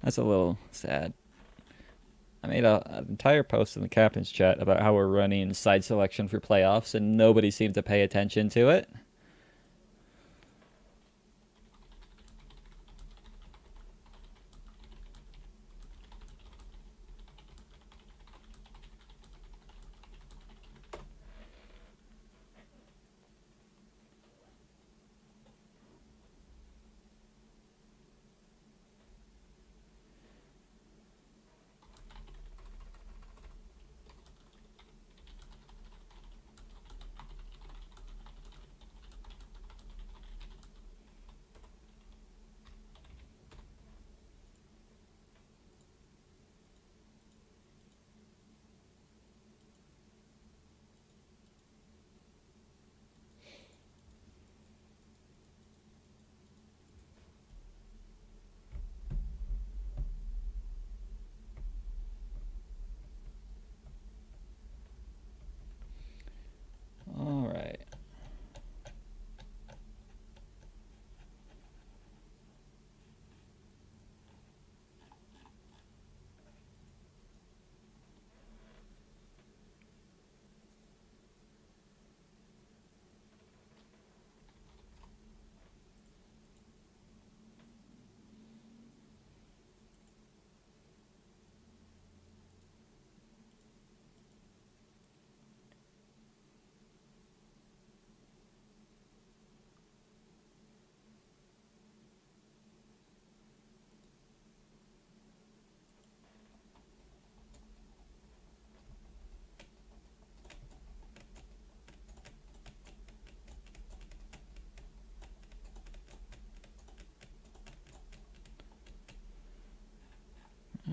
That's a little sad. I made an entire post in the captain's chat about how we're running side selection for playoffs, and nobody seemed to pay attention to it. All right.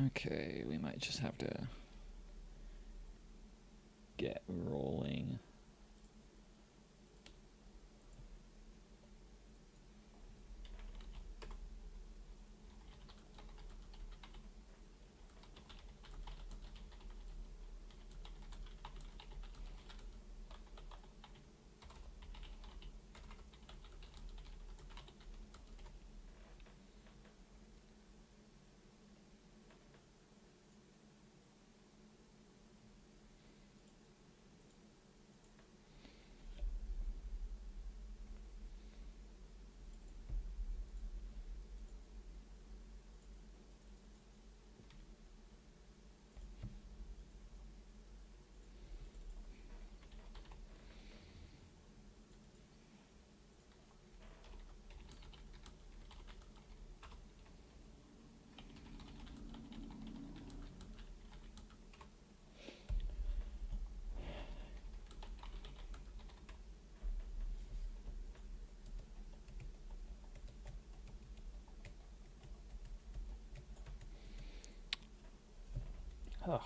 Okay, we might just have to get rolling. Oh.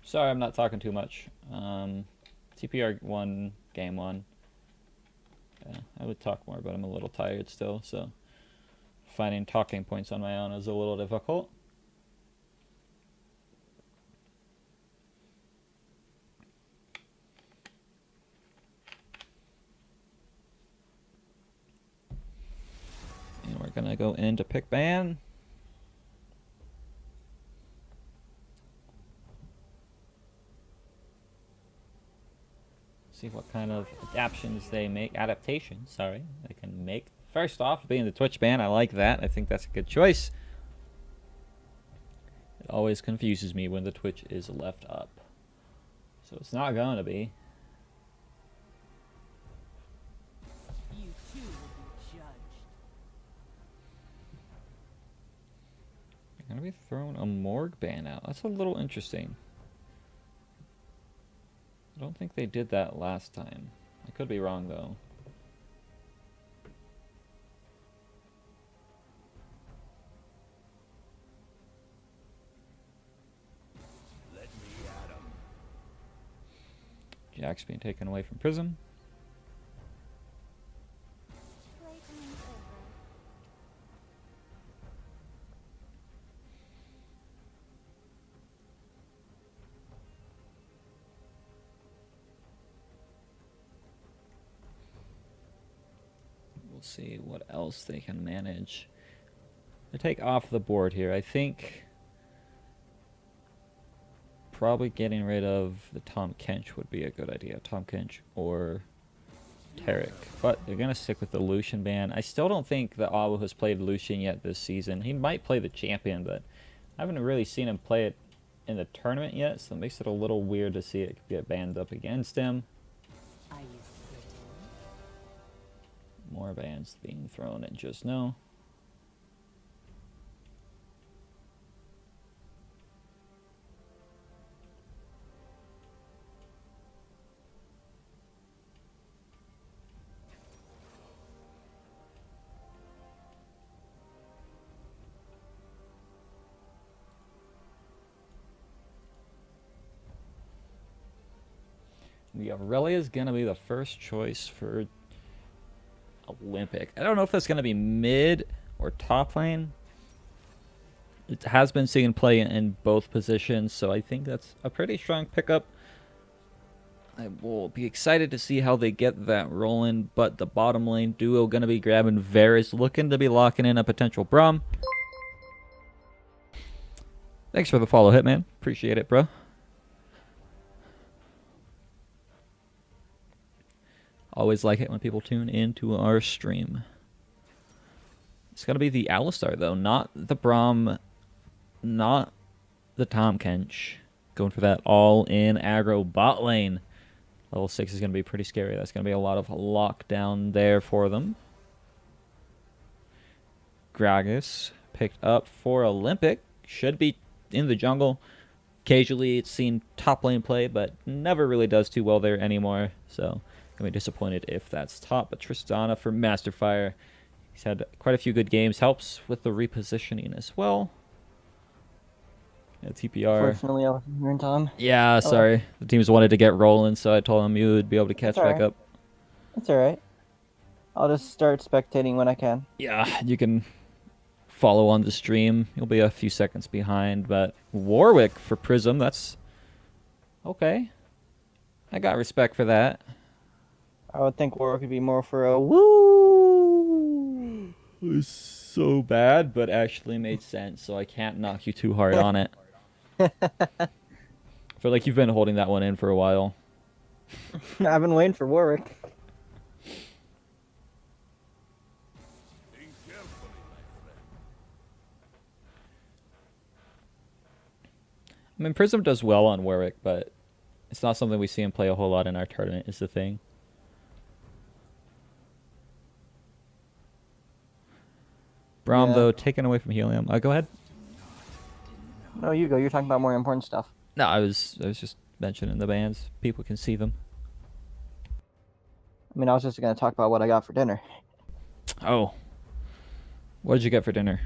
Sorry, I'm not talking too much. TPR won game one. Yeah, I would talk more, but I'm a little tired still, so finding talking points on my own is a little difficult. And we're gonna go into pick ban. See what kind of adaptations they make. Adaptations, sorry, they can make. First off, being the Twitch ban, I like that. I think that's a good choice. It always confuses me when the Twitch is left up. So it's not going to be. You too will be judged. They're going to be throwing a morgue ban out. That's a little interesting. I don't think they did that last time. I could be wrong, though. Let me at 'em. Jack's being taken away from Prism. Playtime's over. We'll see what else they can manage. to take off the board here, I think probably getting rid of the Tom Kench would be a good idea. Tom Kench or Tarek. But they're going to stick with the Lucian ban. I still don't think that Awu has played Lucian yet this season. He might play the champion, but I haven't really seen him play it in the tournament yet, so it makes it a little weird to see it get banned up against him. Are you certain? More bans being thrown at just no. The Aurelia is going to be the first choice for Olympic. I don't know if that's going to be mid or top lane. It has been seen play in both positions, so I think that's a pretty strong pickup. I will be excited to see how they get that rolling, but the bottom lane duo going to be grabbing Varus, looking to be locking in a potential Braum. Thanks for the follow, Hitman. Appreciate it, bro. Always like it when people tune into our stream. It's going to be the Alistar, though. Not the Braum. Not the Tom Kench. Going for that all-in aggro bot lane. Level 6 is going to be pretty scary. That's going to be a lot of lockdown there for them. Gragas picked up for Olympic. Should be in the jungle. Occasionally it's seen top lane play, but never really does too well there anymore. So gonna be disappointed if that's top. But Tristana for Masterfire. He's had quite a few good games. Helps with the repositioning as well. Yeah, TPR. Fortunately, I wasn't here in time. Yeah, sorry. The teams wanted to get rolling, so I told them you would be able to catch That's back alright. up. It's alright. I'll just start spectating when I can. Yeah, you can follow on the stream. You'll be a few seconds behind, but Warwick for Prism, that's okay. I got respect for that. I would think Warwick would be more for a woo. It was so bad, but actually made sense, so I can't knock you too hard on it. I feel like you've been holding that one in for a while. I've been waiting for Warwick. Think carefully, my friend. I mean, Prism does well on Warwick, but it's not something we see him play a whole lot in our tournament, is the thing. Braum, Yeah. though, taken away from Helium. Go ahead. No, you go. You're talking about more important stuff. No, I was just mentioning the bands. People can see them. I mean, I was just going to talk about what I got for dinner. Oh. What did you get for dinner?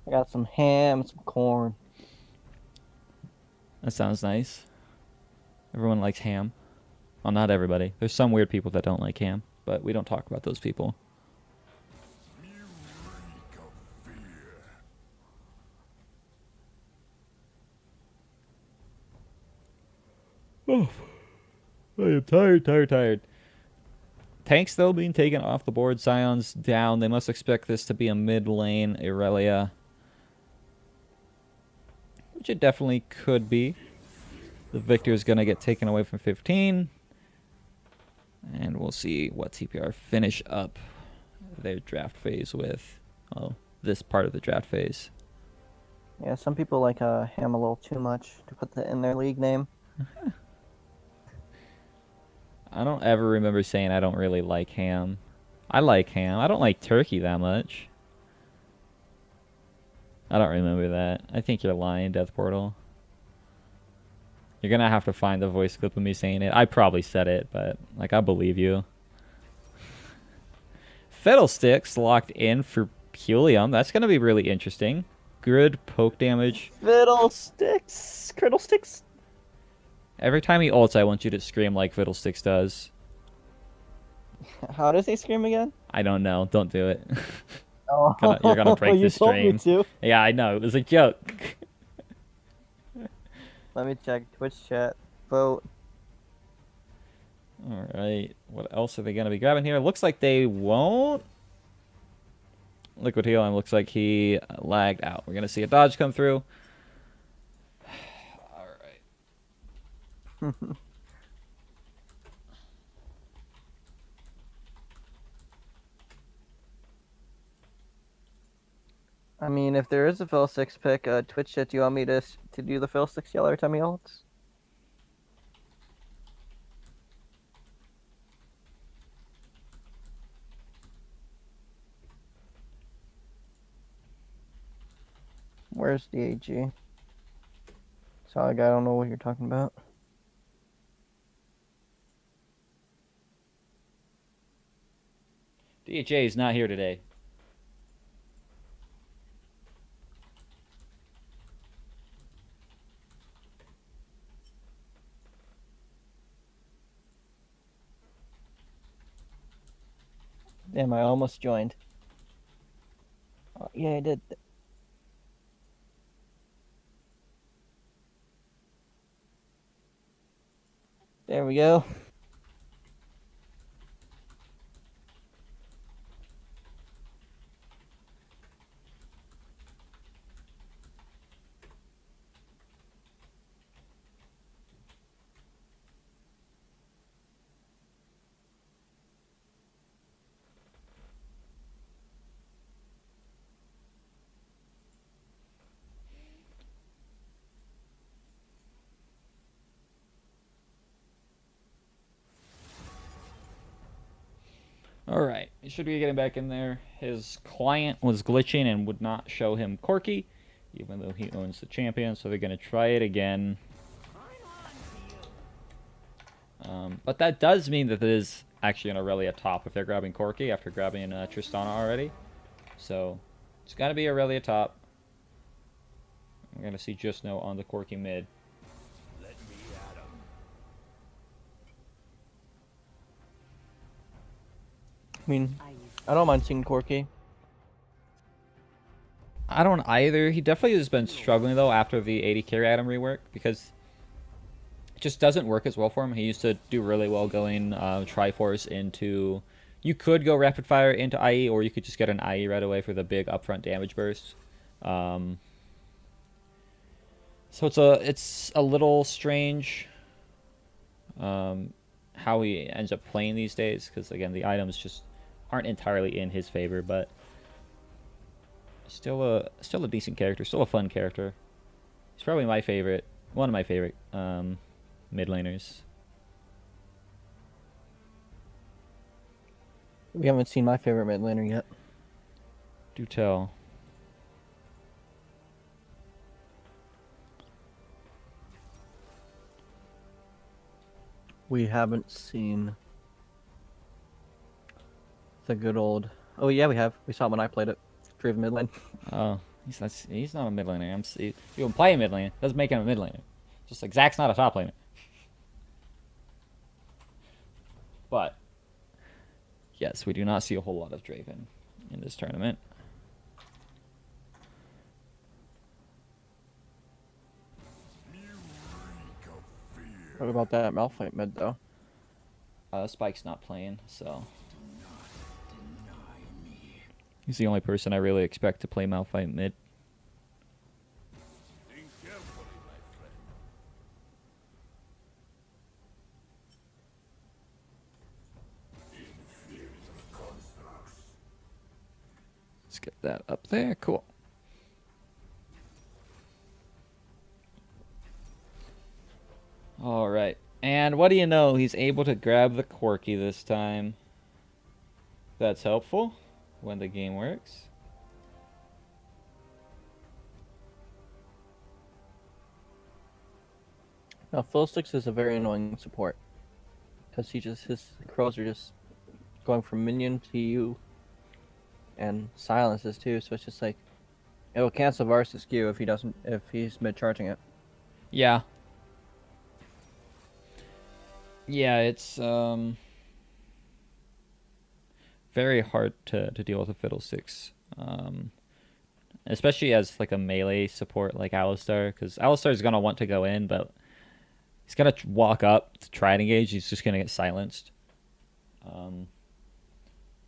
I got some ham and some corn. That sounds nice. Everyone likes ham. Well, not everybody. There's some weird people that don't like ham, but we don't talk about those people. You reek of fear. Oh, I am tired. Tanks, though, being taken off the board. Scions down. They must expect this to be a mid lane Irelia. Which it definitely could be. The Victor is going to get taken away from 15. And we'll see what TPR finish up their draft phase with. Oh, this part of the draft phase. Yeah, some people like ham a little too much to put that in their league name. I don't ever remember saying I don't really like ham. I like ham. I don't like turkey that much. I don't remember that. I think you're lying, Death Portal. You're going to have to find the voice clip of me saying it. I probably said it, but like I believe you. Fiddlesticks locked in for Helium. That's going to be really interesting. Good poke damage. Fiddlesticks? Criddlesticks? Every time he ults, I want you to scream like Fiddlesticks does. How does he scream again? I don't know. Don't do it. Oh, You're gonna break you the told stream. me to. Yeah, I know. It was a joke. Let me check Twitch chat. Vote. All right. What else are they going to be grabbing here? Looks like they won't. Liquid Helium looks like he lagged out. We're going to see a dodge come through. All right. I mean, if there is a Phil 6 pick, Twitch chat, do you want me to do the Phil 6 yell every time he ults? Where's the AG? Sorry, I don't know what you're talking about. DHA is not here today. Damn, I almost joined. Oh, yeah, I did. There we go. All right, he should be getting back in there. His client was glitching and would not show him Corki, even though he owns the champion, so they're going to try it again. But that does mean that it is actually an Aurelia top if they're grabbing Corki after grabbing Tristana already. So it's got to be Aurelia top. We're going to see Just No on the Corki mid. Let me at 'em. I mean, I don't mind seeing Corki. I don't either. He definitely has been struggling, though, after the 80 carry item rework, because it just doesn't work as well for him. He used to do really well going Triforce into... You could go Rapid Fire into IE, or you could just get an IE right away for the big upfront damage burst. So it's a little strange how he ends up playing these days, because, again, the items just aren't entirely in his favor, but still a decent character, still a fun character. He's probably my favorite, one of my favorite mid laners. We haven't seen my favorite mid laner yet. Do tell. We haven't seen the good old... Oh, yeah, we have. We saw it when I played it. Driven mid lane. Oh, he's not a mid laner. You can play a mid laner, doesn't make him a mid laner. Just like Zach's not a top laner. But yes, we do not see a whole lot of Draven in this tournament. What about that Malphite mid, though? Spike's not playing, so he's the only person I really expect to play Malphite mid. Think carefully, my friend. Let's get that up there. Cool. All right. And what do you know? He's able to grab the Corki this time. That's helpful when the game works. Now, Phil 6 is a very annoying support. Because his crows are just going from minion to you. And silences too, so it's just like... It will cancel Varus' Q if he's mid-charging it. Yeah. Yeah, it's very hard to deal with a Fiddlesticks. Especially as like a melee support like Alistar, because Alistar is gonna want to go in, but he's gonna walk up to try and engage. He's just gonna get silenced.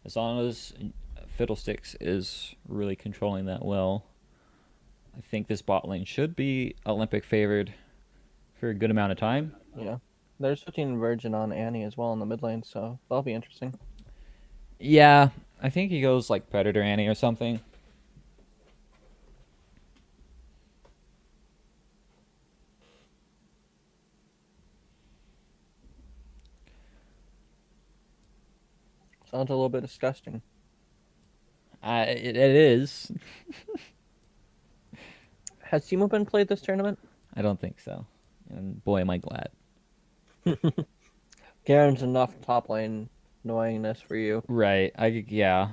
As long as Fiddlesticks is really controlling that well. I think this bot lane should be Olympic favored for a good amount of time. Yeah. There's 15 Virgin on Annie as well in the mid lane, so that'll be interesting. Yeah, I think he goes like Predator Annie or something. Sounds a little bit disgusting. It is. Has Timo been played this tournament? I don't think so. And boy, am I glad. Garen's enough top lane annoyingness for you. Right. Yeah.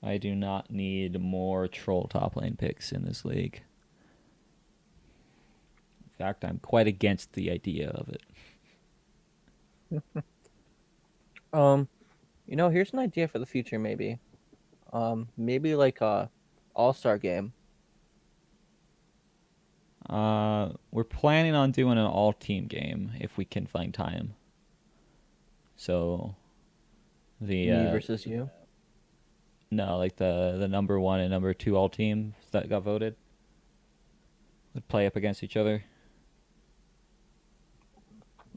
I do not need more troll top lane picks in this league. In fact, I'm quite against the idea of it. Here's an idea for the future maybe. Maybe like a all-star game. We're planning on doing an all-team game if we can find time. So, the Me versus you. no, like the number 1 and number 2 all teams that got voted would play up against each other.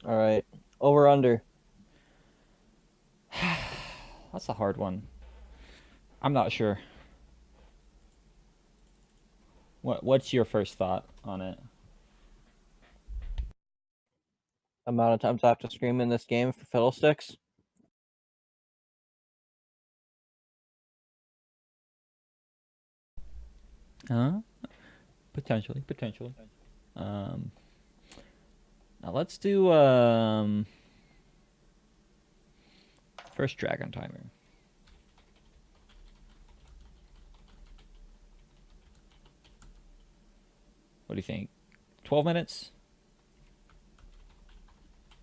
All right. Over under. That's a hard one. I'm not sure. What's your first thought on it? Amount of times I have to scream in this game for Fiddlesticks. Potentially. Now let's do first dragon timer. What do you think? 12 minutes?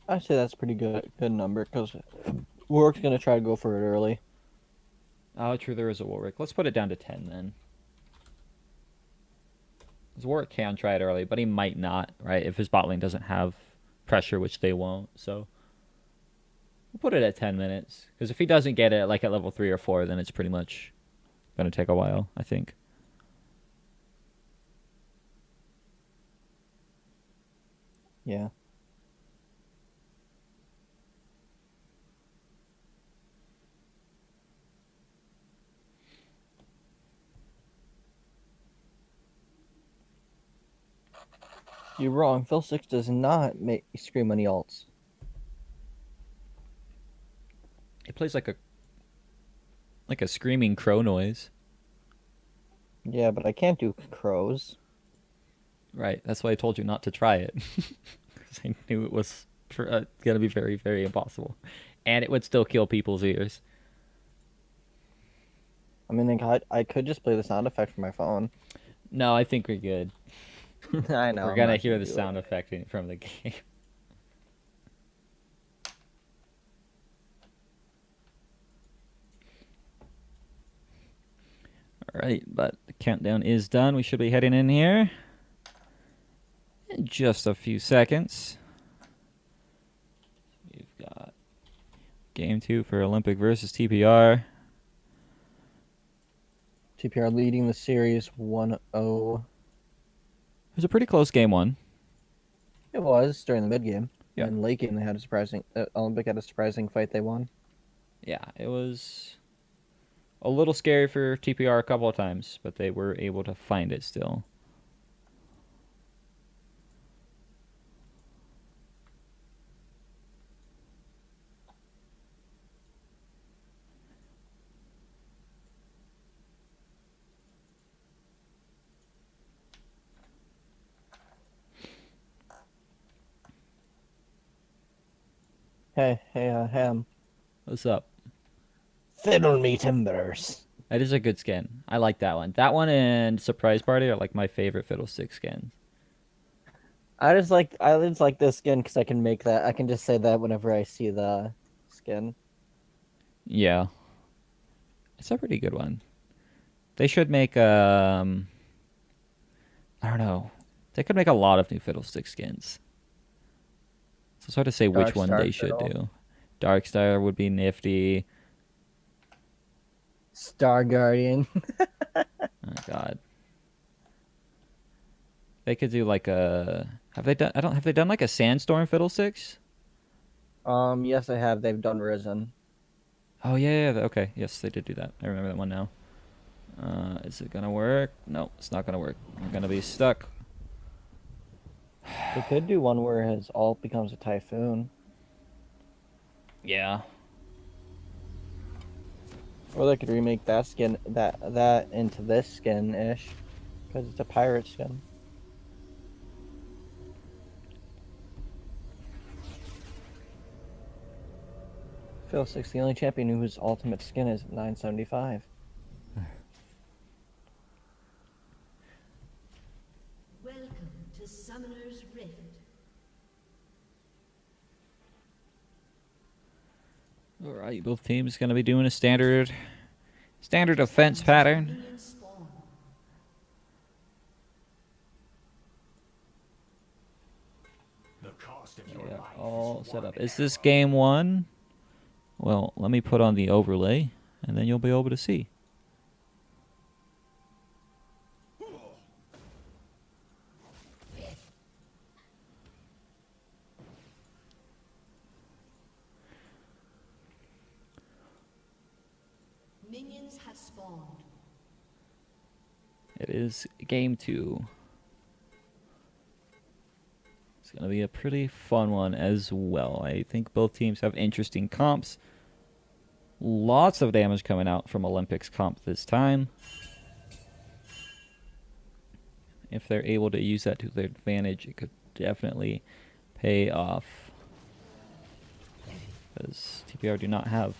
I'd say that's a pretty good number because Warwick's gonna try to go for it early. Oh, true, there is a Warwick. Let's put it down to 10 then. Because Warwick can try it early, but he might not, right? If his bot lane doesn't have pressure, which they won't. So we'll put it at 10 minutes. Because if he doesn't get it like at level 3 or 4, then it's pretty much going to take a while, I think. Yeah. You're wrong. Phil6 does not make scream any alts. It plays like a screaming crow noise. Yeah, but I can't do crows. Right. That's why I told you not to try it. Because I knew it was going to be very, very impossible. And it would still kill people's ears. I mean, I could just play the sound effect from my phone. No, I think we're good. I know. We're I'm going to not hear gonna the do sound it. effect from the game. All right, but the countdown is done. We should be heading in here in just a few seconds. We've got game 2 for Olympic versus TPR. TPR leading the series 1-0. It was a pretty close game 1. It was during the mid game. Yeah. And late game they had a surprising Olympic had a surprising fight they won. Yeah, it was a little scary for TPR a couple of times, but they were able to find it still. Hey, Ham. What's up? Fiddle me timbers. That is a good skin. I like that one. That one and Surprise Party are like my favorite Fiddlestick skins. I just like this skin because I can make that. I can just say that whenever I see the skin. Yeah. It's a pretty good one. They should make I don't know. They could make a lot of new Fiddlestick skins. It's hard to say which Dark one Star they should Fiddle. do. Darkstar would be nifty. Star Guardian. Oh God. They could do like a. Have they done? I don't. Have they done like a Sandstorm Fiddlesticks? Yes, I have. They've done Risen. Oh yeah. Okay. Yes, they did do that. I remember that one now. Is it gonna work? No, it's not gonna work. I'm gonna be stuck. They could do one where his ult becomes a Typhoon. Yeah. Or they could remake that skin, that into this skin-ish. Because it's a pirate skin. Phil 6, the only champion whose ultimate skin is 975. Welcome to Summoner's Rift. All right. Both teams gonna be doing a standard offense pattern. Minion spawn. The cost of your Yeah, life all is set one up. Is this game one? Well, let me put on the overlay, and then you'll be able to see. Minions have spawned. It is game 2. It's going to be a pretty fun one as well. I think both teams have interesting comps. Lots of damage coming out from Olympics comp this time. If they're able to use that to their advantage, it could definitely pay off. Because TPR do not have...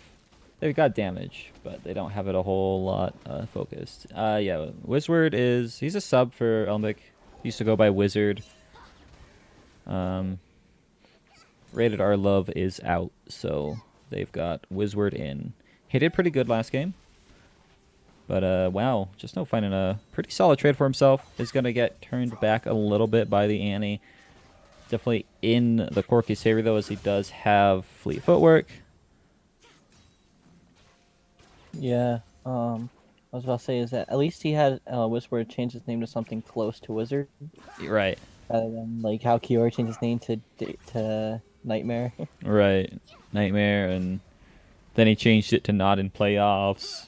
They've got damage, but they don't have it a whole lot focused. Yeah, Wizard is... He's a sub for Olympic. He used to go by Wizard. Rated R Love is out, so they've got Wizard in. He did pretty good last game. But, wow, just no finding a pretty solid trade for himself. Is going to get turned back a little bit by the Annie. Definitely in the Corky's favor, though, as he does have fleet footwork. Yeah, I was about to say is that at least he had Whisper change his name to something close to Wizard. Right. Rather than like how Kiora changed his name to Nightmare. Right. Nightmare, and then he changed it to not in playoffs.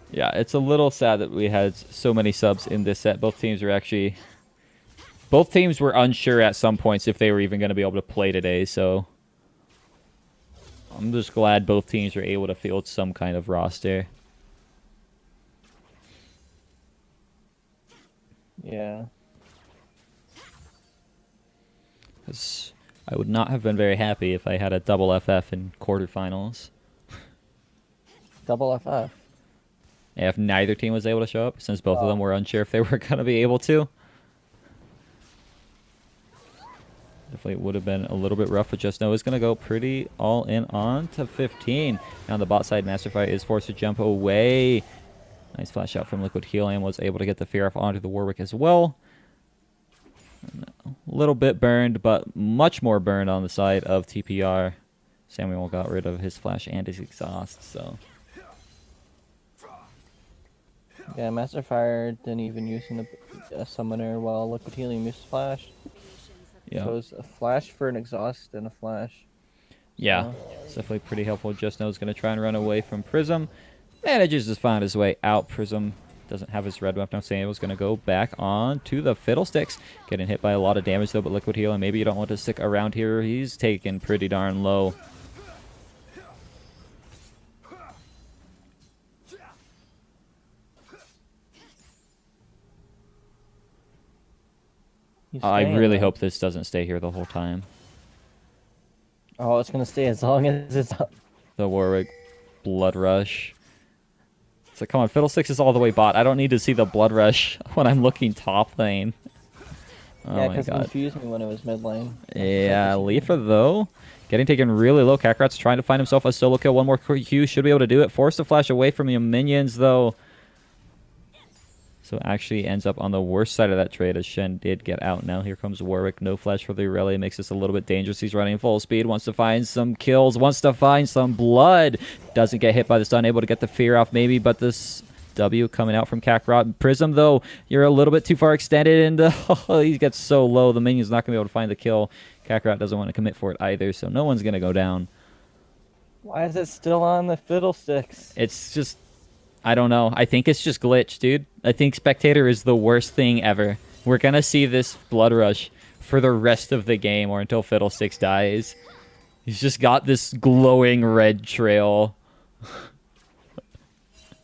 Yeah, it's a little sad that we had so many subs in this set. Both teams were unsure at some points if they were even going to be able to play today, so I'm just glad both teams were able to field some kind of roster. Yeah. Because I would not have been very happy if I had a double FF in quarterfinals. Double FF. If neither team was able to show up, since both of them were unsure if they were going to be able to. Definitely would have been a little bit rough, but Just Know is going to go pretty all in on to 15. Now on the bot side, Masterfire is forced to jump away. Nice flash out from Liquid Heal and was able to get the Fear off onto the Warwick as well. A little bit burned, but much more burned on the side of TPR. Samuel got rid of his flash and his exhaust, so... Yeah, Masterfire didn't even use a summoner while Liquid Helium used Flash. Yeah. So it was a flash for an exhaust and a flash. Yeah, it's definitely pretty helpful. Just Know is going to try and run away from Prism. Manages to find his way out. Prism doesn't have his red weapon. I'm saying it was going to go back on to the Fiddlesticks. Getting hit by a lot of damage, though, but Liquid Heal, and maybe you don't want to stick around here. He's taken pretty darn low. I really hope this doesn't stay here the whole time. Oh, it's going to stay as long as it's up. The Warwick Blood Rush. So come on, Fiddlesticks is all the way bot. I don't need to see the Blood Rush when I'm looking top lane. Oh Yeah, my because it god. confused me when it was mid lane. Yeah, Leafa though, getting taken really low. Kakarot's trying to find himself a solo kill. One more Q, should be able to do it. Forced to flash away from the minions though. So actually ends up on the worst side of that trade as Shen did get out. Now here comes Warwick. No flash for the Aurelia. Makes this a little bit dangerous. He's running full speed. Wants to find some kills. Wants to find some blood. Doesn't get hit by the stun. Able to get the fear off maybe. But this W coming out from Kakarot. Prism, though, you're a little bit too far extended. And he gets so low. The minion's not going to be able to find the kill. Kakarot doesn't want to commit for it either. So no one's going to go down. Why is it still on the fiddlesticks? It's just... I don't know. I think it's just glitch, dude. I think Spectator is the worst thing ever. We're going to see this Blood Rush for the rest of the game or until Fiddlesticks dies. He's just got this glowing red trail.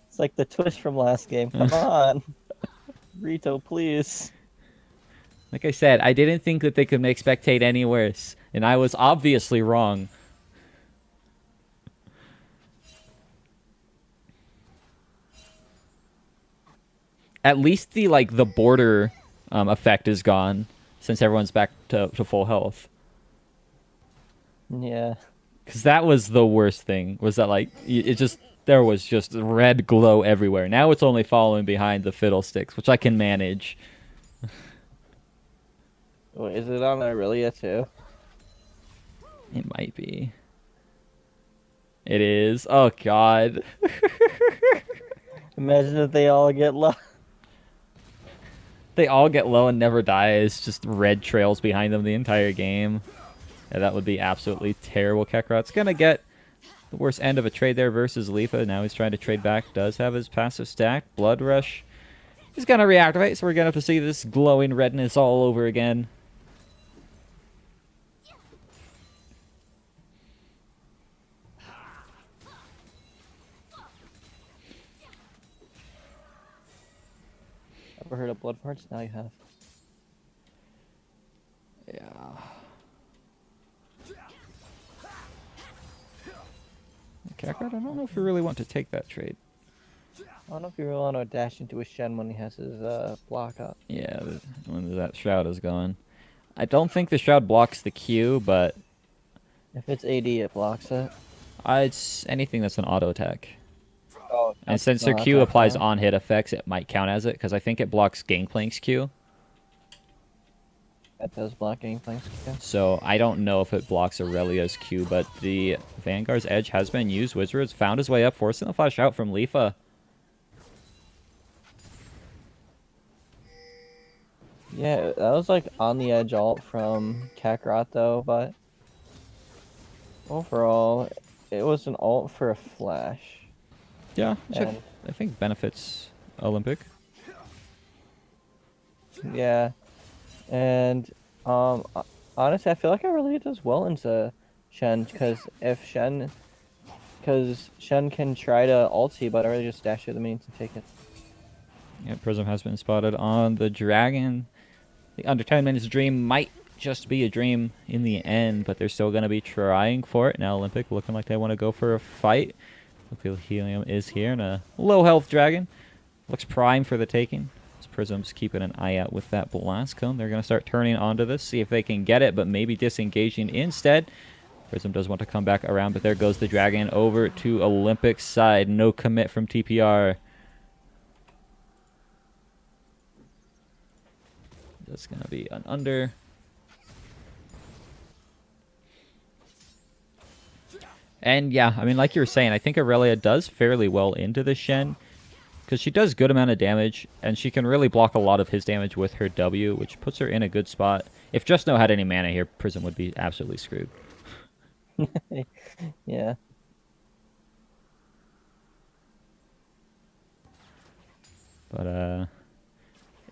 It's like the twist from last game. Come on. Rito, please. Like I said, I didn't think that they could make Spectate any worse. And I was obviously wrong. At least the border effect is gone since everyone's back to full health. Yeah. Because that was the worst thing. Was that there was just red glow everywhere. Now it's only following behind the fiddlesticks, which I can manage. Wait, is it on Aurelia too? It might be. It is. Oh God. Imagine if they all get low. They all get low and never die. It's just red trails behind them the entire game. Yeah, that would be absolutely terrible. Kakarot's going to get the worst end of a trade there versus Lifa. Now he's trying to trade back. Does have his passive stack. Blood Rush. He's going to reactivate, so we're going to have to see this glowing redness all over again. Ever heard of blood farts? Now you have. Yeah. Kakarot, I don't know if you really want to take that trade. I don't know if you really want to dash into a Shen when he has his block up. Yeah, when that Shroud is going. I don't think the Shroud blocks the Q, but... If it's AD, it blocks it. It's anything that's an auto attack. Oh, And since their Q applies on hit effects, it might count as it, because I think it blocks Gangplank's Q. That does block Gangplank's Q. So I don't know if it blocks Aurelia's Q, but the Vanguard's Edge has been used. Wizard's found his way up, forcing the flash out from Lifa. Yeah, that was like on the edge ult from Kakarot though, but overall, it was an ult for a flash. Yeah, And I think benefits Olympic. yeah, and honestly, I feel like I really does well into Shen because Shen can try to ulti, but I really just dash through the minions and take it. Yeah, Prism has been spotted on the Dragon. The under 10 minutes dream might just be a dream in the end, but they're still going to be trying for it. Now Olympic looking like they want to go for a fight. Hopefully Helium is here, and a low health Dragon. Looks prime for the taking. As Prism's keeping an eye out with that blast cone. They're going to start turning onto this, see if they can get it, but maybe disengaging instead. Prism does want to come back around, but there goes the Dragon over to Olympic's side. No commit from TPR. That's going to be an under. And yeah, I mean, like you were saying, I think Aurelia does fairly well into the Shen, because she does good amount of damage, and she can really block a lot of his damage with her W, which puts her in a good spot. If Just No had any mana here, Prism would be absolutely screwed. Yeah. But,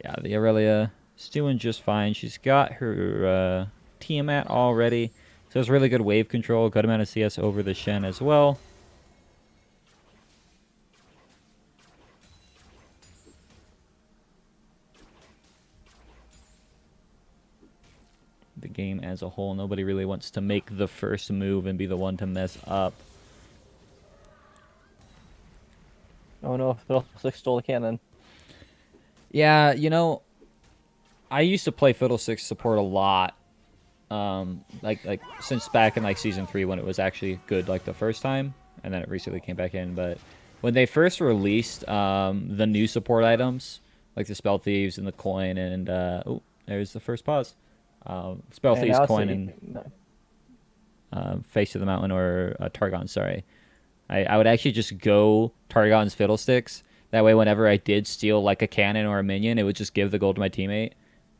yeah, the Aurelia is doing just fine. She's got her Tiamat already. So it's really good wave control, good amount of CS over the Shen as well. The game as a whole, nobody really wants to make the first move and be the one to mess up. Oh no, Fiddlesticks stole the cannon. Yeah, you know, I used to play Fiddlesticks support a lot. Like since back in like season 3 when it was actually good like the first time, and then it recently came back in. But when they first released the new support items, like the Spell Thieves and the coin, and oh, there's the first pause. Spell And Thieves, now it's coin, no. and Face of the Mountain or Targon. Sorry, I would actually just go Targon's Fiddlesticks. That way, whenever I did steal like a cannon or a minion, it would just give the gold to my teammate.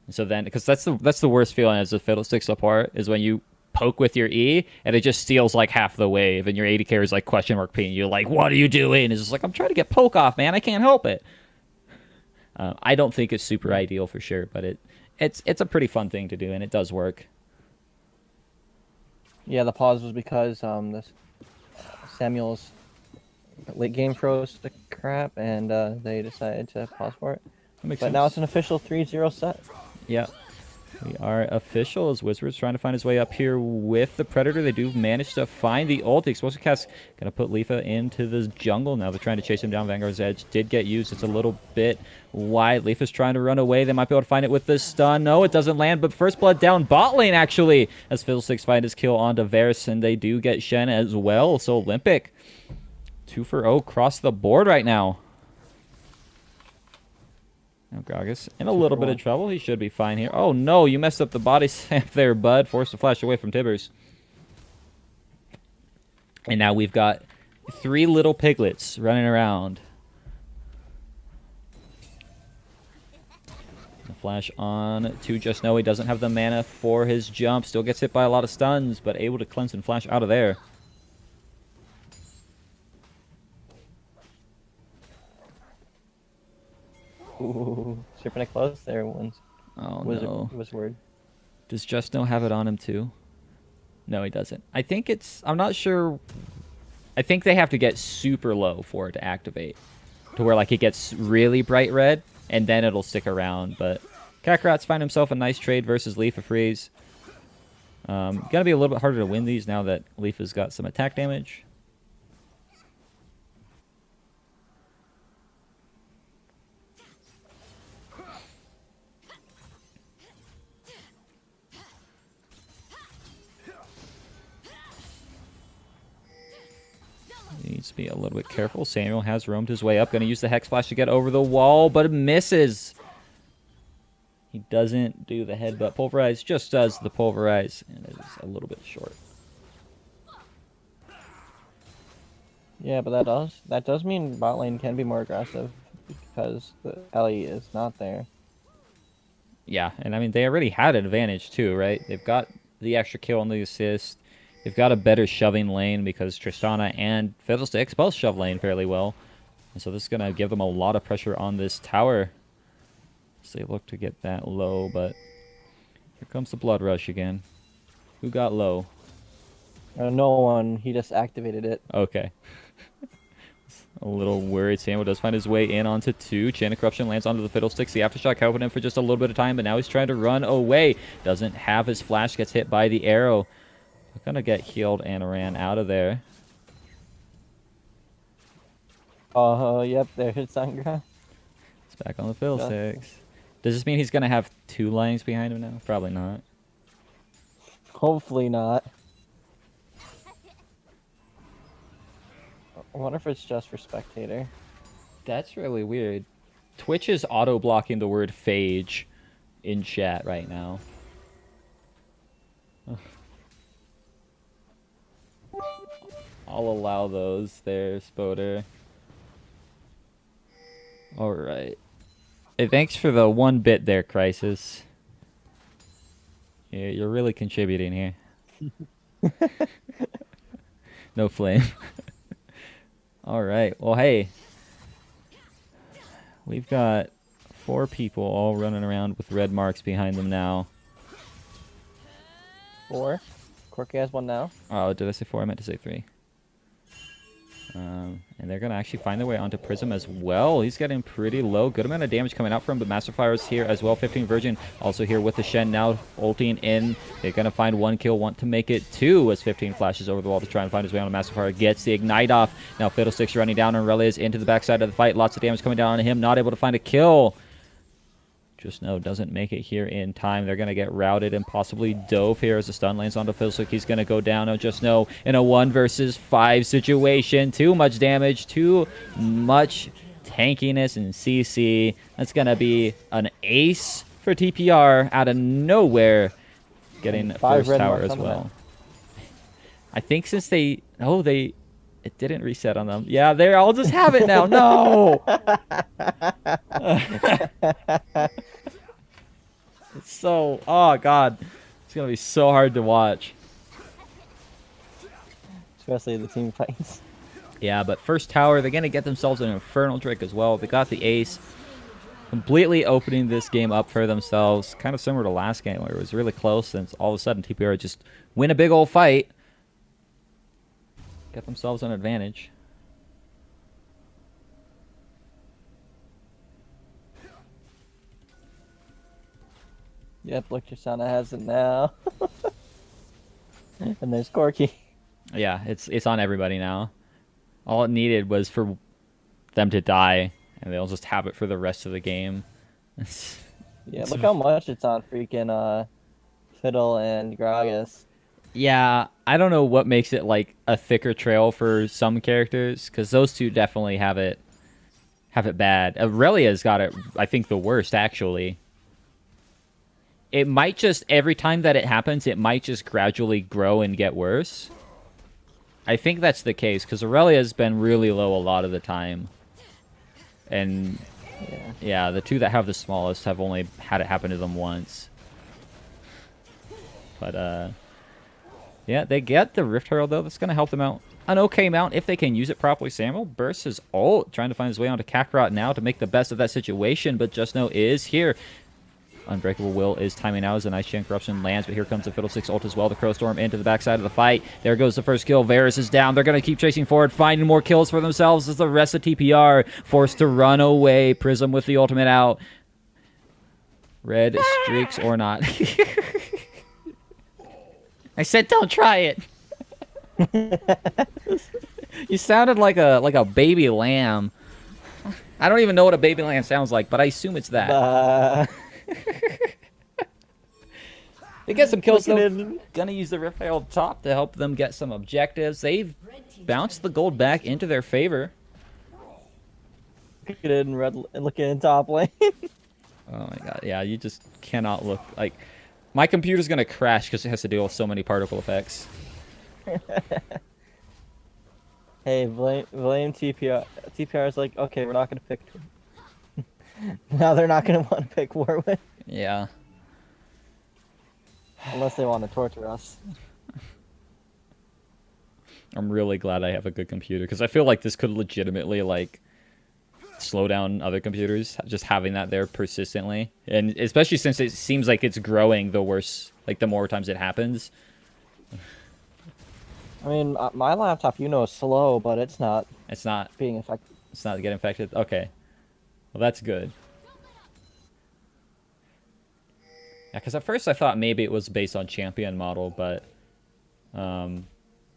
And so then, because that's the worst feeling as a Fiddlesticks support is when you poke with your E and it just steals like half the wave, and your AD carry is like question mark P, and you're like, what are you doing? And it's just like, I'm trying to get poke off, man. I can't help it. I don't think it's super ideal for sure, but it's a pretty fun thing to do, and it does work. Yeah, the pause was because this Samuel's late game froze to crap, and they decided to pause for it. That makes But sense. now it's an official 3-0 set. Yeah. We are official as Wizards trying to find his way up here with the Predator. They do manage to find the ult. The Explosive Cast going to put Leafa into the jungle. Now they're trying to chase him down. Vanguard's Edge did get used. It's a little bit wide. Leafa's trying to run away. They might be able to find it with the stun. No, it doesn't land, but First Blood down bot lane, actually, as Fiddlesticks find his kill onto Varus, and they do get Shen as well. So Olympic, 2 for 0 across the board right now. Now Gragas in a little bit of trouble. He should be fine here. Oh no, you messed up the body slam there, bud. Forced to flash away from Tibbers. And now we've got 3 little piglets running around. The flash on to Just Know. He doesn't have the mana for his jump. Still gets hit by a lot of stuns, but able to cleanse and flash out of there. Ooh, Serpent close there once. Oh Was no. word. Does Just Know have it on him too? No, he doesn't. I think I'm not sure. I think they have to get super low for it to activate. To where like it gets really bright red, and then it'll stick around. But Kakarot's find himself a nice trade versus Leafa Freeze. Gonna be a little bit harder to win these now that Leafa's got some attack damage. He needs to be a little bit careful. Samuel has roamed his way up. Going to use the Hex Splash to get over the wall, but it misses. He doesn't do the headbutt pulverize, just does the pulverize, and it is a little bit short. Yeah, but that does mean bot lane can be more aggressive because the Ellie is not there. Yeah, and I mean, they already had an advantage too, right? They've got the extra kill on the assist. They've got a better shoving lane because Tristana and Fiddlesticks both shove lane fairly well. And so this is going to give them a lot of pressure on this tower. So they look to get that low, but here comes the Blood Rush again. Who got low? No one. He just activated it. Okay. A little worried. Samuel does find his way in onto 2. Chain of Corruption lands onto the Fiddlesticks. The Aftershock helping him for just a little bit of time, but now he's trying to run away. Doesn't have his flash, gets hit by the arrow. Gonna get healed and ran out of there. Yep, there's Sangra. It's back on the Fiddlesticks. Does this mean he's gonna have 2 lanes behind him now? Probably not. Hopefully not. I wonder if it's just for spectator. That's really weird. Twitch is auto-blocking the word phage in chat right now. I'll allow those there, Spoder. Alright. Hey, thanks for the 1 bit there, Crisis. Yeah, you're really contributing here. No flame. Alright, well hey. We've got 4 people all running around with red marks behind them now. 4. Corky has 1 now. Oh, did I say 4? I meant to say 3. And they're going to actually find their way onto Prism as well. He's getting pretty low. Good amount of damage coming out from him, but Master Fire is here as well. 15 Virgin also here with the Shen now ulting in. They're going to find 1 kill, want to make it 2 as 15 flashes over the wall to try and find his way on Master Fire. Gets the Ignite off. Now Fiddlesticks running down on Reliz into the backside of the fight. Lots of damage coming down on him. Not able to find a kill. Just No doesn't make it here in time. They're going to get routed and possibly dove here as the stun lands onto Fiddlestick. He's going to go down. No, Just No in a 1 versus 5 situation. Too much damage. Too much tankiness and CC. That's going to be an ace for TPR out of nowhere, getting And 5 first red tower marks as on the well. map. I think since it didn't reset on them. Yeah, they all just have it now. No! It's so, oh god. It's going to be so hard to watch. Especially the team fights. Yeah, but first tower, they're going to get themselves an Infernal Drake as well. They got the ace, completely opening this game up for themselves. Kind of similar to last game where it was really close, and all of a sudden TPR just win a big old fight. Get themselves an advantage. Yep, Lichtersana has it now. And there's Corky. Yeah, it's on everybody now. All it needed was for them to die, and they'll just have it for the rest of the game. Yeah, look how much it's on freaking Fiddle and Gragas. Yeah, I don't know what makes it like a thicker trail for some characters, because those two definitely have it bad. Aurelia's got it, I think, the worst, actually. It might just, every time that it happens, it might just gradually grow and get worse. I think that's the case, because Aurelia's been really low a lot of the time. And, yeah, the two that have the smallest have only had it happen to them once. But, yeah, they get the Rift Herald, though. That's going to help them out. An okay amount if they can use it properly. Samuel bursts his ult, trying to find his way onto Kakarot now to make the best of that situation, but Just Know is here. Unbreakable Will is timing out as a nice chain corruption lands, but here comes the Fiddlesticks ult as well. The Crowstorm into the backside of the fight. There goes the first kill. Varus is down. They're going to keep chasing forward, finding more kills for themselves as the rest of TPR forced to run away. Prism with the ultimate out. Red streaks or not. I said don't try it. You sounded like a baby lamb. I don't even know what a baby lamb sounds like, but I assume it's that. They get some kills, though. Gonna use the Rift Herald top to help them get some objectives. They've bounced the gold back into their favor. Look at it in red and look at it in top lane. Oh my god, yeah, you just cannot look like... My computer's gonna crash because it has to deal with so many particle effects. Hey, blame TPR. TPR is like, okay, we're not gonna pick. Now they're not gonna want to pick Warwick Yeah. unless they want to torture us. I'm really glad I have a good computer because I feel like this could legitimately like slow down other computers, just having that there persistently, and especially since it seems like it's growing the worse, like the more times it happens. I mean, my laptop, is slow, but it's not It's not being affected. It's not getting infected. Okay, well that's good. Yeah, because at first I thought maybe it was based on champion model, but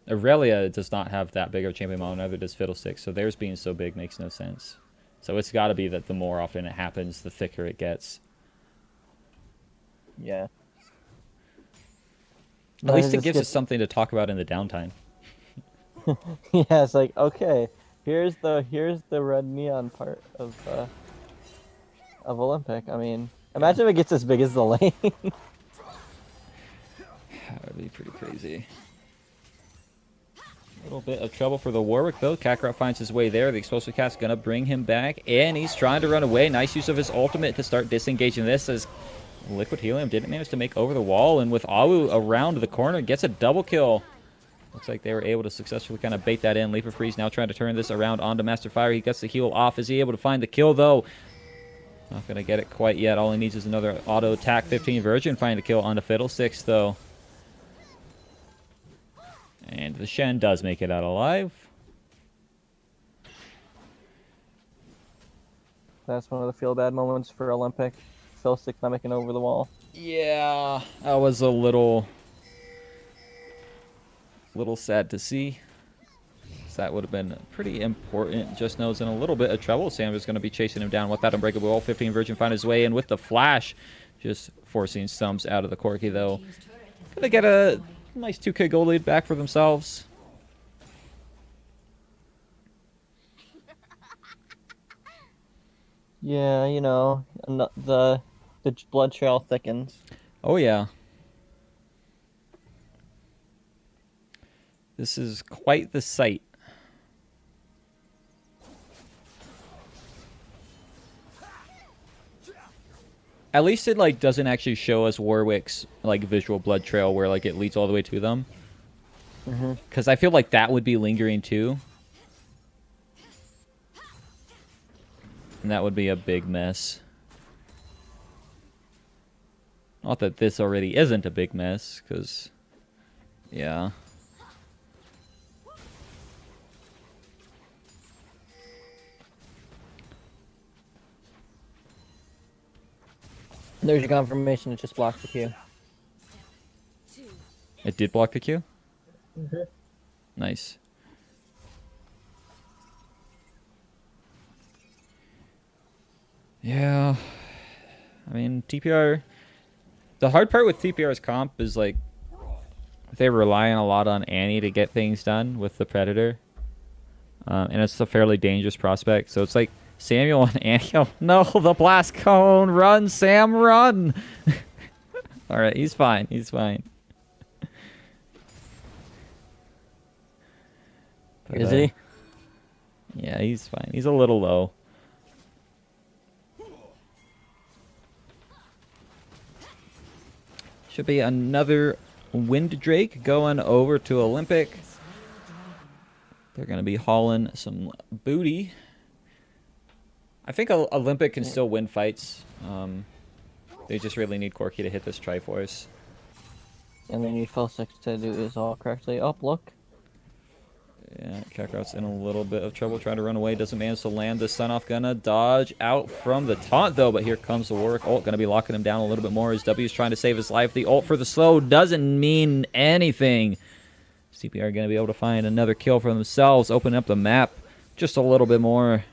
Aurelia does not have that big of a champion model, neither does Fiddlesticks, so theirs being so big makes no sense. So it's got to be that the more often it happens, the thicker it gets. Yeah. At least it gives us something to talk about in the downtime. Yeah, it's like, okay, here's the red neon part of Olympic. I mean, imagine if it gets as big as the lane. That would be pretty crazy. A little bit of trouble for the Warwick, though. Kakarot finds his way there. The Explosive Cat's going to bring him back, and he's trying to run away. Nice use of his ultimate to start disengaging this as Liquid Helium didn't manage to make over the wall, and with Awu around the corner, gets a double kill. Looks like they were able to successfully kind of bait that in. Leaper Freeze now trying to turn this around onto Master Fire. He gets the heal off. Is he able to find the kill, though? Not going to get it quite yet. All he needs is another auto attack. 15 Virgin find the kill onto Fiddlesticks, though. And the Shen does make it out alive. That's one of the feel-bad moments for Olympic. Fiddlesticks not making over the wall. Yeah, that was a little sad to see. That would have been pretty important. Just Knows in a little bit of trouble. Sam's going to be chasing him down with that unbreakable wall. 15 Virgin find his way in with the flash. Just forcing Stumps out of the Corki, though. Gonna get a nice 2k gold lead back for themselves. Yeah, you know, the blood trail thickens. Oh yeah. This is quite the sight. At least it like doesn't actually show us Warwick's like visual blood trail where like it leads all the way to them. Because I feel like that would be lingering too. And that would be a big mess. Not that this already isn't a big mess, because, yeah. There's your confirmation. It just blocks the Q. It did block the Q? Nice. Yeah. I mean, TPR... The hard part with TPR's comp is, like, they're relying a lot on Annie to get things done with the Predator. And it's a fairly dangerous prospect. So it's like Samuel and Annie. Oh, no, the blast cone. Run, Sam, run. All right, he's fine. He's fine. But, Is he? Yeah, he's fine. He's a little low. Should be another Wind Drake going over to Olympic. They're going to be hauling some booty. I think Olympic can still win fights. They just really need Corki to hit this Triforce. And then you need Felix to do this all correctly. Oh, look. Yeah, Kakarot's in a little bit of trouble trying to run away. Doesn't manage to land the stun off. Gonna dodge out from the taunt, though. But here comes the Warwick ult. Gonna be locking him down a little bit more as W is trying to save his life. The ult for the slow doesn't mean anything. CPR gonna be able to find another kill for themselves. Open up the map just a little bit more.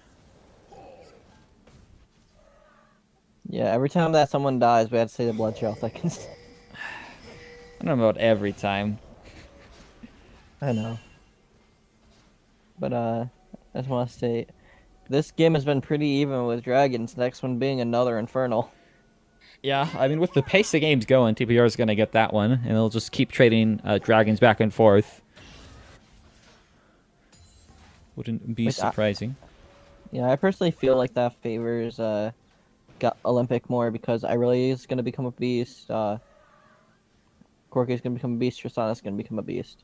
Yeah, every time that someone dies, we have to say the blood trail thickens. I don't know about every time. I know. But, I just want to state, this game has been pretty even with Dragons, next one being another Infernal. Yeah, I mean, with the pace the game's going, TPR is going to get that one, and they'll just keep trading dragons back and forth. Wouldn't be surprising. Yeah, I personally feel like that favors got Olympic more because Irelia is going to become a beast, Corki is going to become a beast, Tristana is going to become a beast.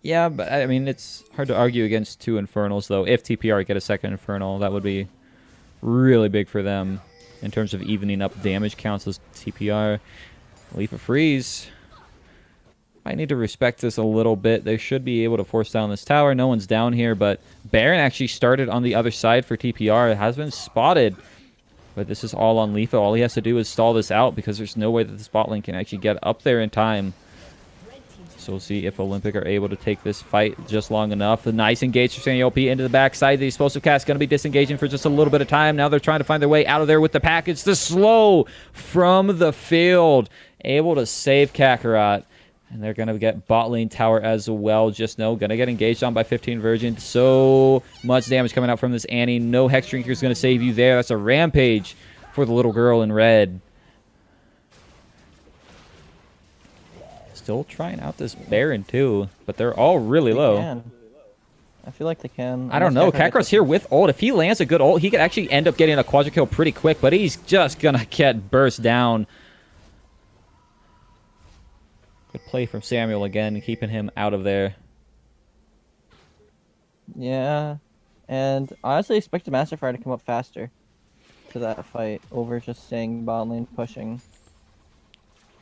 Yeah, but I mean, it's hard to argue against two Infernals, though. If TPR get a second Infernal, that would be really big for them in terms of evening up damage counts as TPR. Leaf of Freeze. I need to respect this a little bit. They should be able to force down this tower. No one's down here, but Baron actually started on the other side for TPR. It has been spotted, but this is all on Leaf. All he has to do is stall this out because there's no way that the spot lane can actually get up there in time. So we'll see if Olympic are able to take this fight just long enough. A nice engage for Sandy LP into the backside. The explosive cast going to be disengaging for just a little bit of time. Now they're trying to find their way out of there with the package. The slow from the field. Able to save Kakarot. And they're going to get bot lane tower as well. Just know, going to get engaged on by 15 Virgin. So much damage coming out from this Annie. No Hex Drinker is going to save you there. That's a rampage for the little girl in red. Still trying out this Baron too, but they're all really low. Can. I feel like they can. I don't know. Kakarot's here with ult. If he lands a good ult, he could actually end up getting a quadra kill pretty quick, but he's just gonna get burst down. Good play from Samuel again, keeping him out of there. Yeah, and I honestly expect the Master Fire to come up faster to that fight over just staying bot lane pushing.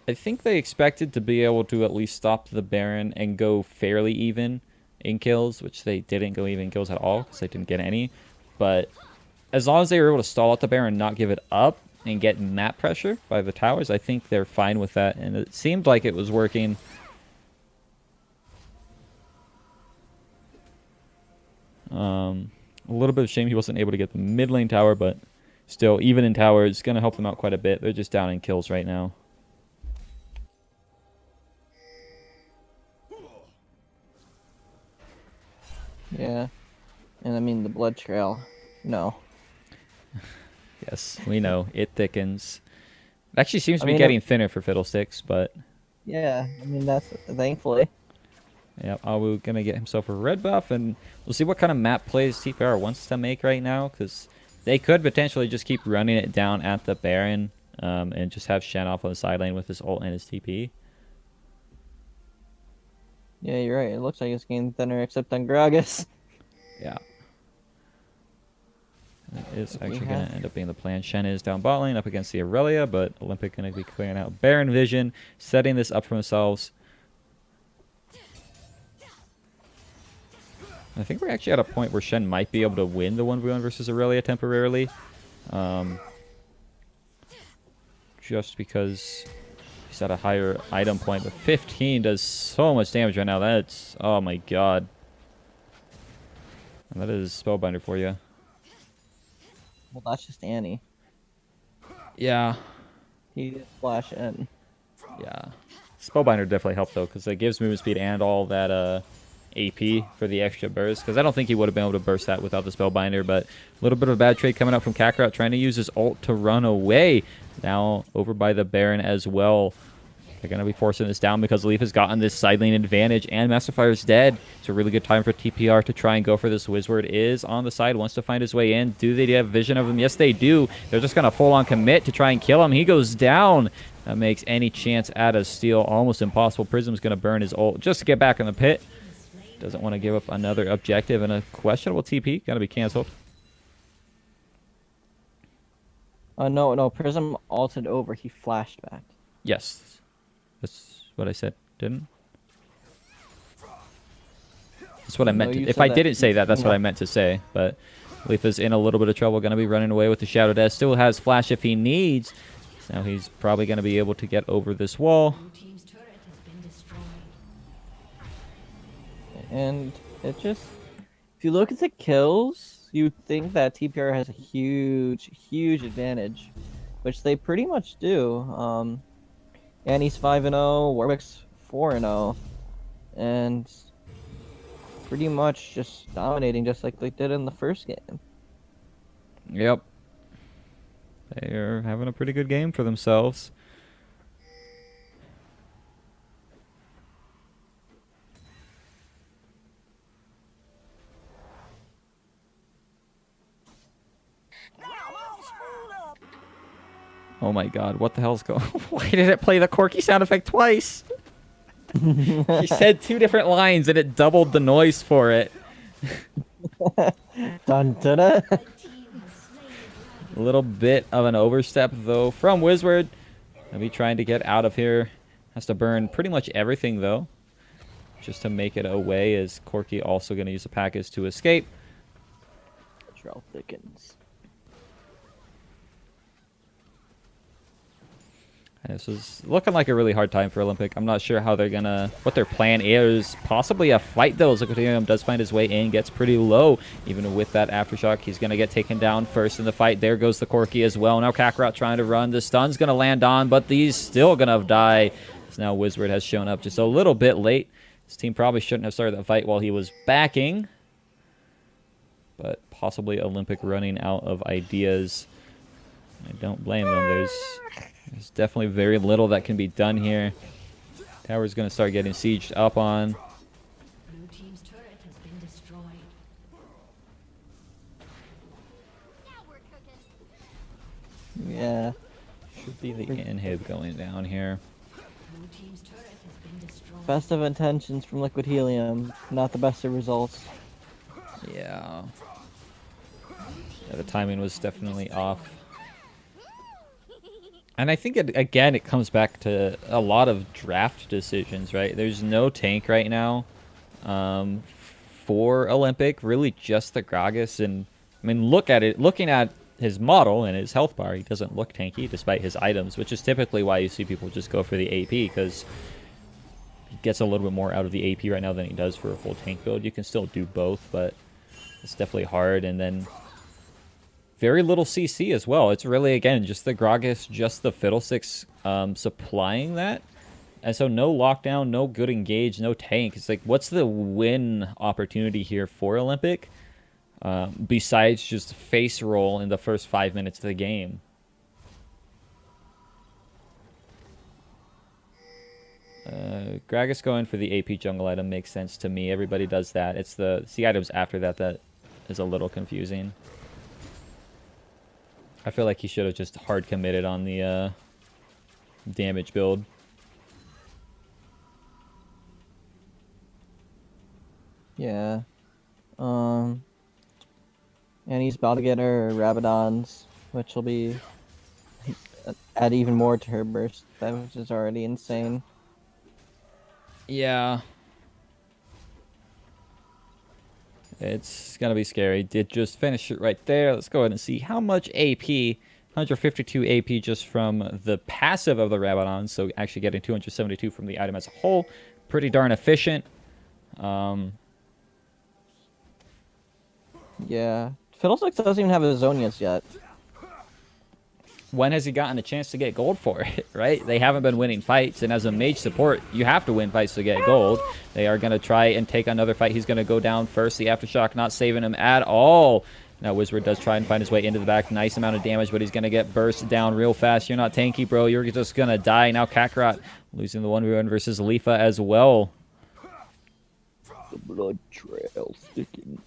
I think they expected to be able to at least stop the Baron and go fairly even in kills, which they didn't go even kills at all because they didn't get any. But as long as they were able to stall out the Baron and not give it up and get map pressure by the towers, I think they're fine with that. And it seemed like it was working. A little bit of shame he wasn't able to get the mid lane tower, but still, even in tower, it's going to help them out quite a bit. They're just down in kills right now. Yeah. And I mean the blood trail. No. Yes, we know. It thickens. It actually seems to I be mean, getting thinner for Fiddlesticks, but yeah. I mean that's thankfully. yeah, Awu gonna get himself a red buff, and we'll see what kind of map plays TPR wants to make right now, because they could potentially just keep running it down at the Baron, and just have Shen off on the side lane with his ult and his TP. Yeah, you're right. It looks like it's getting thinner except on Gragas. Yeah. It is We actually have- going to end up being the plan. Shen is down bot lane up against the Aurelia, but Olympic going to be clearing out Baron Vision, setting this up for themselves. I think we're actually at a point where Shen might be able to win the 1v1 versus Aurelia temporarily. Just because he's at a higher item point, but 15 does so much damage right now. That's, oh my god. And that is Spellbinder for you. Well, that's just Annie. Yeah. He did flash in. Yeah. Spellbinder definitely helped, though, because it gives movement speed and all that AP for the extra burst, because I don't think he would have been able to burst that without the Spellbinder, but a little bit of a bad trade coming out from Kakarot, trying to use his ult to run away. Now over by the Baron as well. They're going to be forcing this down because Leaf has gotten this side lane advantage, and Masterfire's dead. It's a really good time for TPR to try and go for this. Wizward is on the side, wants to find his way in. Do they have vision of him? Yes, they do. They're just going to full-on commit to try and kill him. He goes down. That makes any chance at a steal almost impossible. Prism's going to burn his ult just to get back in the pit. Doesn't want to give up another objective, and a questionable TP. Got to be canceled. No, Prism ulted over. He flashed back. Yes. That's what I said, didn't? That's what I meant No, to. you If said I that. didn't say that, that's what No. I meant to say. But Leaf is in a little bit of trouble. Going to be running away with the Shadow Death. Still has Flash if he needs. So now he's probably going to be able to get over this wall. Blue team's turret has been destroyed. And it just, if you look at the kills, you think that TPR has a huge advantage, which they pretty much do. Annie's 5-0, Warwick's 4-0, and pretty much just dominating just like they did in the first game. Yep. They're having a pretty good game for themselves. Oh my god, what the hell's going on? Why did it play the Corky sound effect twice? He said two different lines and it doubled the noise for it. Dun dun dun. A little bit of an overstep, though, from Wizward. He'll be trying to get out of here. Has to burn pretty much everything, though, just to make it away, as Corky also going to use the package to escape. Trail thickens. And this is looking like a really hard time for Olympic. I'm not sure how they're going to... what their plan is. Possibly a fight, though, as Liquidarium does find his way in. Gets pretty low. Even with that Aftershock, he's going to get taken down first in the fight. There goes the Corky as well. Now Kakarot trying to run. The stun's going to land on, but he's still going to die. So now Wizward has shown up just a little bit late. His team probably shouldn't have started that fight while he was backing. But possibly Olympic running out of ideas. I don't blame them. There's definitely very little that can be done here. Tower's going to start getting sieged up on. Blue team's turret has been destroyed. Yeah. Should be the inhib going down here. Blue team's turret has been destroyed. Best of intentions from Liquid Helium, not the best of results. Yeah. The timing was definitely off. And I think, again, it comes back to a lot of draft decisions, right? There's no tank right now for Olympic, really just the Gragas. And, I mean, looking at his model and his health bar, he doesn't look tanky despite his items, which is typically why you see people just go for the AP, because he gets a little bit more out of the AP right now than he does for a full tank build. You can still do both, but it's definitely hard. And then very little CC as well. It's really, again, just the Gragas, just the Fiddlesticks supplying that. And so no lockdown, no good engage, no tank. It's like, what's the win opportunity here for Olympic? besides just face roll in the first 5 minutes of the game. Gragas going for the AP jungle item makes sense to me. Everybody does that. It's the C items after that that is a little confusing. I feel like he should have just hard committed on the damage build. Yeah. And he's about to get her Rabadons, which will be add even more to her burst, which is already insane. Yeah. It's going to be scary. Did just finish it right there. Let's go ahead and see how much AP. 152 AP just from the passive of the Rabadon, so actually getting 272 from the item as a whole. Pretty darn efficient. Yeah. Fiddlesticks doesn't even have his Zonias yet. When has he gotten a chance to get gold for it, right? They haven't been winning fights, and as a mage support, you have to win fights to get gold. They are going to try and take another fight. He's going to go down first. The Aftershock not saving him at all. Now Wizard does try and find his way into the back. Nice amount of damage, but he's going to get burst down real fast. You're not tanky, bro. You're just going to die. Now Kakarot losing the 1v1 versus Leafa as well. The blood trail sticking.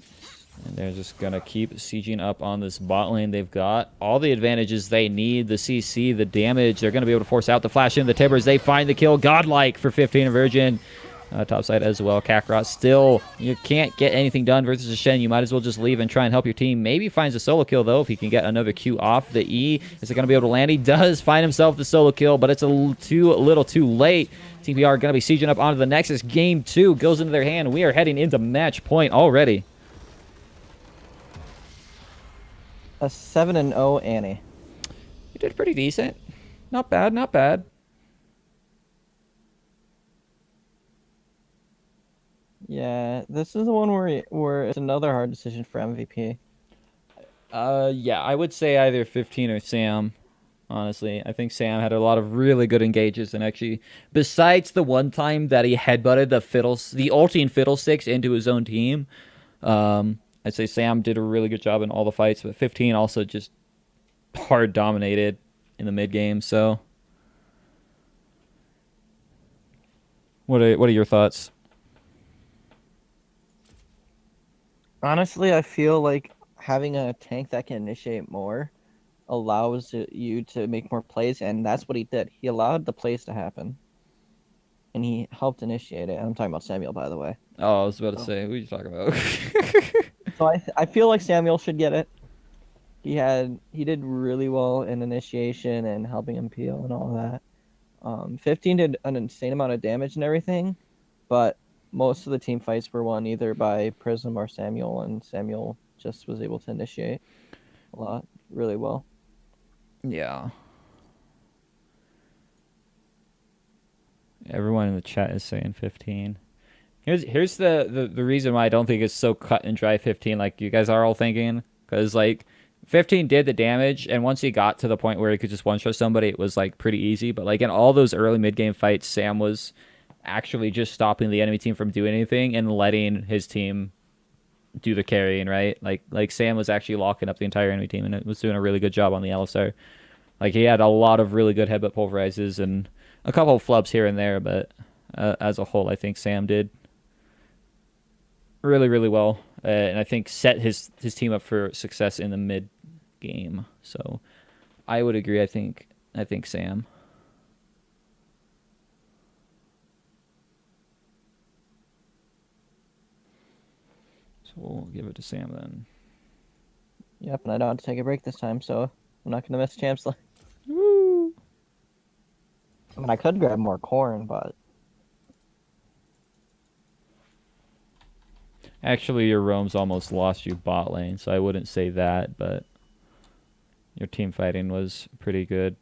And they're just going to keep sieging up on this bot lane. They've got all the advantages they need. The CC, the damage. They're going to be able to force out the flash in. The Tibbers, they find the kill. Godlike for 15 and Virgin. Top side as well. Kakarot still, you can't get anything done versus a Shen. You might as well just leave and try and help your team. Maybe finds a solo kill, though, if he can get another Q off the E. Is it going to be able to land? He does find himself the solo kill, but it's a little too late. TPR going to be sieging up onto the Nexus. Game 2 goes into their hand. We are heading into match point already. A 7-0 Annie. You did pretty decent. Not bad, not bad. Yeah, this is the one where it's another hard decision for MVP. Yeah, I would say either 15 or Sam. Honestly, I think Sam had a lot of really good engages, and actually, besides the one time that he headbutted the ulting Fiddlesticks into his own team, I'd say Sam did a really good job in all the fights. But 15 also just hard dominated in the mid game. So, what are your thoughts? Honestly, I feel like having a tank that can initiate more allows you to make more plays, and that's what he did. He allowed the plays to happen, and he helped initiate it. I'm talking about Samuel, by the way. Oh, I was about to say, who are you talking about? So I feel like Samuel should get it. He did really well in initiation and helping him peel and all that. 15 did an insane amount of damage and everything, but most of the team fights were won either by Prism or Samuel, and Samuel just was able to initiate a lot really well. Yeah. Everyone in the chat is saying 15. Here's the reason why I don't think it's so cut and dry 15 like you guys are all thinking. Because, like, 15 did the damage, and once he got to the point where he could just one-shot somebody, it was, like, pretty easy. But, like, in all those early mid-game fights, Sam was actually just stopping the enemy team from doing anything and letting his team do the carrying, right? Like Sam was actually locking up the entire enemy team, and it was doing a really good job on the Alistar. Like, he had a lot of really good headbutt pulverizes and a couple of flubs here and there, but as a whole, I think Sam did really, really well, and I think set his team up for success in the mid game. So I would agree. I think Sam. So we'll give it to Sam then. Yep, and I don't have to take a break this time, so I'm not gonna miss Champs League. Woo! I mean, I could grab more corn, but Actually, your roams almost lost you bot lane, so I wouldn't say that, but your team fighting was pretty good.